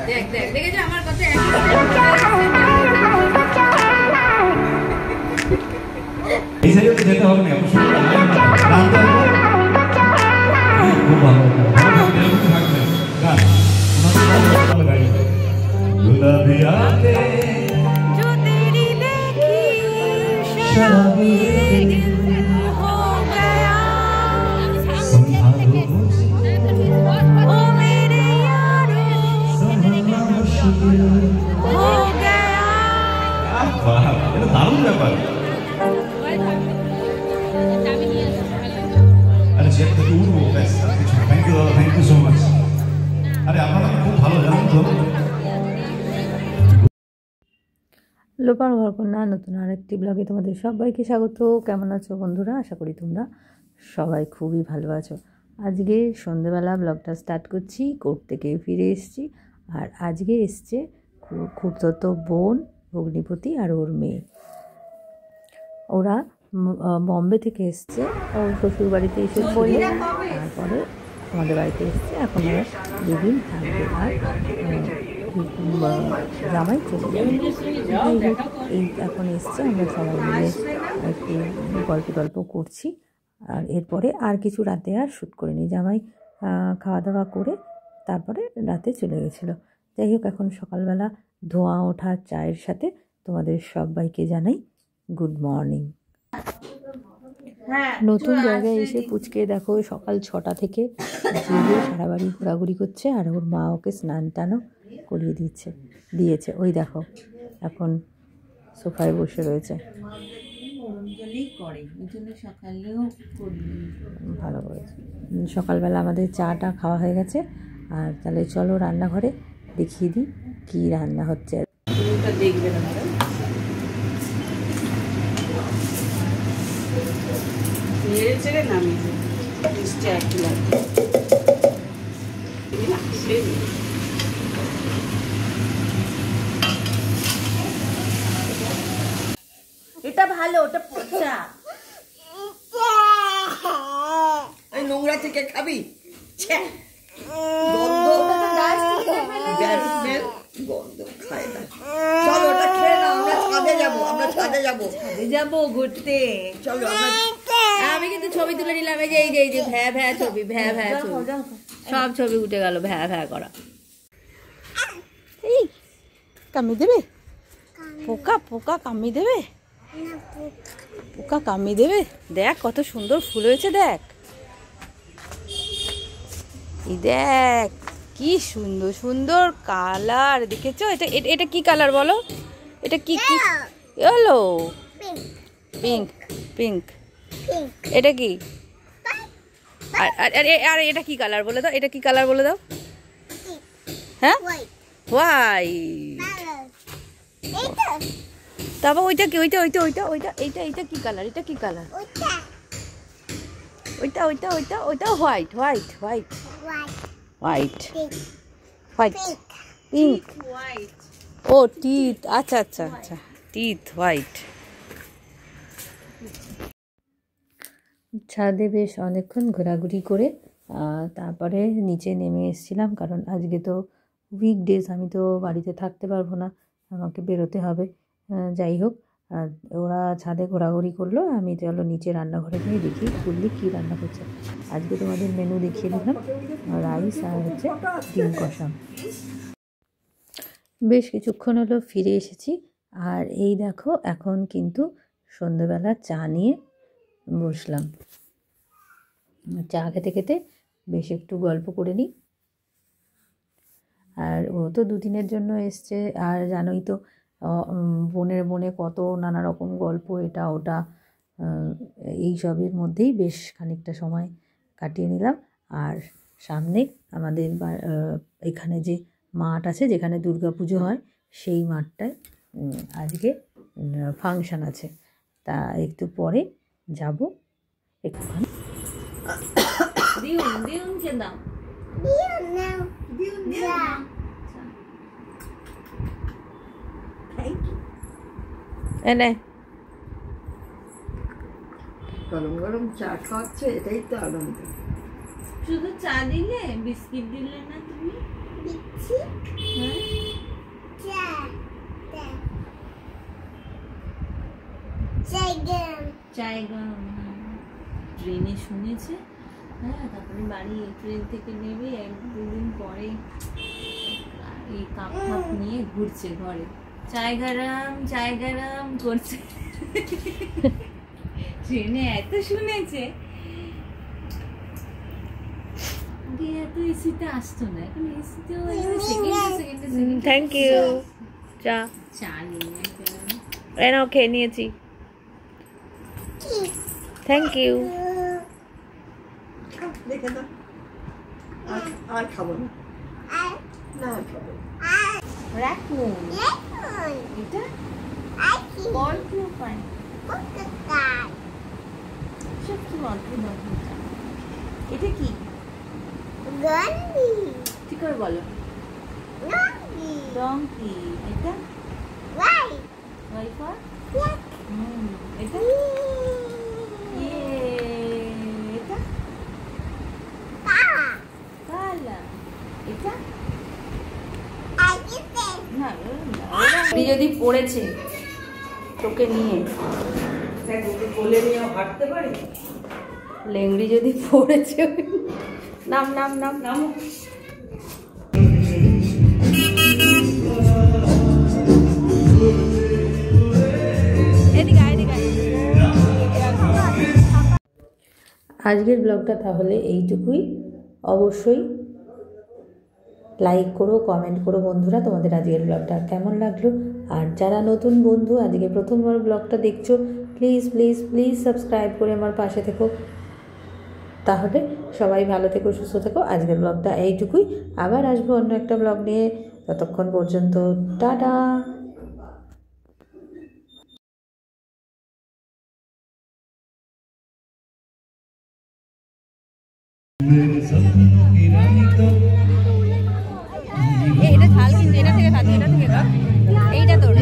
দেখ দেখ দেখেছো আমার কথা এই সাইডে তো যেতে হবে না খুব ভালো থাকবে গান গুলাবিয়াতে जो तेरी देखी शराबी हो गया संभालो ओ मेरे यारो संभालना मुश्किल हो गया वाह ये दारुण ব্যাপার अरे चेक तो दूर हो बस थैंक यू सो मच अरे আপনারা খুব ভালো জানেন তো লোপার ঘরকন্যা নতুন আরেকটি ব্লগে তোমাদের সবাইকে স্বাগত। কেমন আছো বন্ধুরা? আশা করি তোমরা সবাই খুবই ভালো আছো। আজকে সন্ধ্যেবেলা ব্লগটা স্টার্ট করছি, কোর্ট থেকে ফিরে এসেছি। আর আজকে এসছে খুড়তো বোন অগ্নিপতি আর ওর মেয়ে। ওরা বম্বে থেকে এসছে, ওর শ্বশুর বাড়িতে এসে পড়ে তারপরে আমাদের বাড়িতে এসছে। এখন ওরা দুদিন থাকবে আর জামাই চলে যাবে। যাই হোক, এই এখন এসছে, আমরা সবাই মিলে একটু গল্প করছি। আর এরপরে আর কিছু রাতে আর শ্যুট করিনি, জামাই খাওয়া দাওয়া করে তারপরে রাতে চলে গেছিলো। যাই হোক, এখন সকালবেলা ধোঁয়া ওঠা চায়ের সাথে তোমাদের সবাইকে জানাই গুড মর্নিং। নতুন জায়গায় এসে পুচকে দেখো সকাল 6টা থেকে সারা বাড়ি ঘোরাঘুরি করছে। আর ওর মা ওকে স্নান টানও করিয়ে দিয়েছে। ওই দেখো এখন সোফায় বসে রয়েছে। ভালো করেছে। সকালবেলা আমাদের চাটা খাওয়া হয়ে গেছে। আর তাহলে চলো রান্নাঘরে দেখিয়ে দিই কী রান্না হচ্ছে। দেখবে না ছেড়ে নামিয়ে এটা ভালো, ওটা পচা। এই নোংরা থেকে খাবি? গন্ধ খায় না। চলো ওটা খেয়ে না, আমরা ছাদে যাবো ঘুরতে। চলো আমি কিন্তু ছবি তুলে নিলাম। এই যে ভ্যা ছবি, ভ্যা ছবি, সব ছবি উঠে গেল ভ্যা করা। এই কামি দেবে, পোকা কামি দেবে, পোকা কামি দেবে। দেখ কত সুন্দর ফুল হয়েছে, দেখ এই দেখ কি সুন্দর সুন্দর কালার। দেখেছো? এটা কি কালার বলো? এটা কি হলো? পিঙ্ক। এটা কি? আর এটা কি কালার বলে দাও? এটা কি কালার বলে দাও? হ্যাঁ, হোয়াইট। তারপর ওইটা কি? ওইটা এইটা কি কালার? এটা কি কালার? ওইটা হোয়াইট পিঙ্ক। ও টিথ, আচ্ছা টিথ হোয়াইট। ছাদে বেশ অনেকক্ষণ ঘোরাঘুরি করে তারপরে নিচে নেমে এসেছিলাম, কারণ আজকে তো উইকডেজ, আমি তো বাড়িতে থাকতে পারবো না, আমাকে বেরোতে হবে। যাই হোক, ওরা ছাদে ঘোরাঘুরি করলো, আমি চলো নিচে রান্নাঘরে গিয়ে দেখি ফুললি কী রান্না করছে। আজকে তোমাদের মেনু দেখিয়ে দিলাম, রাইস আর হচ্ছে ডিম কষা। বেশ কিছুক্ষণ হলো ফিরে এসেছি। আর এই দেখো এখন কিন্তু সন্ধ্যেবেলা চা নিয়ে বসলাম। চা খেতে খেতে বেশ একটু গল্প করে নিই। আর ও তো দুদিনের জন্য এসছে, আর জানোই তো বনে কত নানা রকম গল্প, এটা ওটা, এই সবের মধ্যেই বেশ খানিকটা সময় কাটিয়ে নিলাম। আর সামনে আমাদের এখানে যে মাঠ আছে যেখানে দুর্গাপুজো হয়, সেই মাঠটায় আজকে ফাংশান আছে, তা একটু পরে যাব একটুখানি। এনে গরম গরম চা খাচ্ছে, এটাই তো আনন্দ। শুধু চা দিলে, বিস্কিট দিলে না তুমি? দিচ্ছি। হ্যাঁ জায়গা ট্রেনে শুনেছে, হ্যাঁ, তারপরে বাড়ি ট্রেন থেকে নেবে 1-2 দিন পরে এই কাপ ফাপ নিয়ে ঘুরছে ঘরে, জায়গারাম করছে। ট্রেনে এত শুনেছে, আগে এত এসিতে আসতো না, এখন এসিতে সেকেন্ডে থ্যাংক ইউ। চা চা নিয়ে এনাও খেয়ে নিয়েছি, থ্যাংক ইউ। দেখে দাও, আর খাবো না, না খাবো। রাখুন এটা পরফিউম সব কি অদ্ভুত অদ্ভুত। এটা কি ঠিক করে বলো। ডঙ্কি। এটা ওয়াইফার। এটা এটা কালা। এটা যদি পড়েছে তোকে নিয়ে বলে নিয়ে হাঁটতে পারি, লেংড়ি যদি পড়েছে, নাম নাম নাম নাম। আজকের ব্লগটা তাহলে এইটুকুই। অবশ্যই লাইক করো, কমেন্ট করো বন্ধুরা, তোমাদের আজকের ব্লগটা কেমন লাগলো। আর যারা নতুন বন্ধু আজকে প্রথমবার ব্লগটা দেখছো, প্লিজ প্লিজ প্লিজ সাবস্ক্রাইব করে আমার পাশে থেকো। তাহলে সবাই ভালো থেকো, সুস্থ থেকো। আজকের ব্লগটা এইটুকুই, আবার আসবো অন্য একটা ব্লগ নিয়ে। ততক্ষণ পর্যন্ত টাটা। এটা ঝাল, কিন্তু এটা থেকে খাচ্ছি, এটা থেকে এইটা তোর